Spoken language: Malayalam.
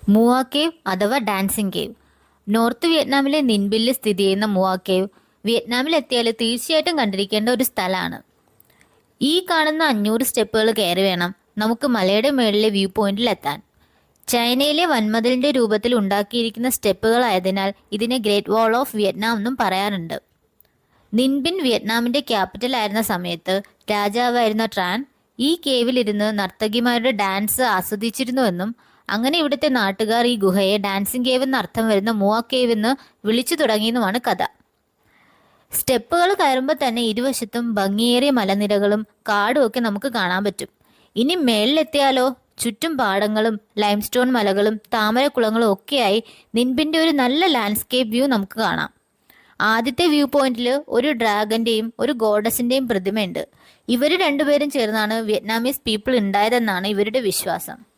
മുവ കേവ് അഥവാ ഡാൻസിങ് കേവ്. നോർത്ത് വിയറ്റ്നാമിലെ നിൻബില്ലിൽ സ്ഥിതി ചെയ്യുന്ന മുവ കേവ് വിയറ്റ്നാമിൽ എത്തിയാൽ തീർച്ചയായിട്ടും കണ്ടിരിക്കേണ്ട ഒരു സ്ഥലമാണ്. ഈ കാണുന്ന 500 സ്റ്റെപ്പുകൾ കയറി വേണം നമുക്ക് മലയുടെ മുകളിലെ വ്യൂ പോയിന്റിൽ എത്താൻ. ചൈനയിലെ വൻമതിലിന്റെ രൂപത്തിൽ ഉണ്ടാക്കിയിരിക്കുന്ന സ്റ്റെപ്പുകളായതിനാൽ ഇതിനെ ഗ്രേറ്റ് വാൾ ഓഫ് വിയറ്റ്നാം എന്നും പറയാറുണ്ട്. നിൻബിൻ വിയറ്റ്നാമിന്റെ ക്യാപിറ്റൽ ആയിരുന്ന സമയത്ത് രാജാവായിരുന്ന ട്രാൻ ഈ കേവിലിരുന്ന് നർത്തകിമാരുടെ ഡാൻസ് ആസ്വദിച്ചിരുന്നുവെന്നും അങ്ങനെ ഇവിടുത്തെ നാട്ടുകാർ ഈ ഗുഹയെ ഡാൻസിങ് കേവ് എന്ന അർത്ഥം വരുന്ന മുവ കേവ് എന്ന് വിളിച്ചു തുടങ്ങിയെന്നുമാണ് കഥ. സ്റ്റെപ്പുകൾ കയറുമ്പോൾ തന്നെ ഇരുവശത്തും ഭംഗിയേറിയ മലനിരകളും കാടും ഒക്കെ നമുക്ക് കാണാൻ പറ്റും. ഇനി മേളിലെത്തിയാലോ? ചുറ്റും പാടങ്ങളും ലൈംസ്റ്റോൺ മലകളും താമരക്കുളങ്ങളും ഒക്കെയായി നിൻബിന്റെ ഒരു നല്ല ലാൻഡ്സ്കേപ്പ് വ്യൂ നമുക്ക് കാണാം. ആദ്യത്തെ വ്യൂ പോയിന്റിൽ ഒരു ഡ്രാഗന്റെയും ഒരു ഗോഡസിന്റെയും പ്രതിമയുണ്ട്. ഇവർ രണ്ടുപേരും ചേർന്നാണ് വിയറ്റ്നാമീസ് പീപ്പിൾ ഉണ്ടായതെന്നാണ് ഇവരുടെ വിശ്വാസം.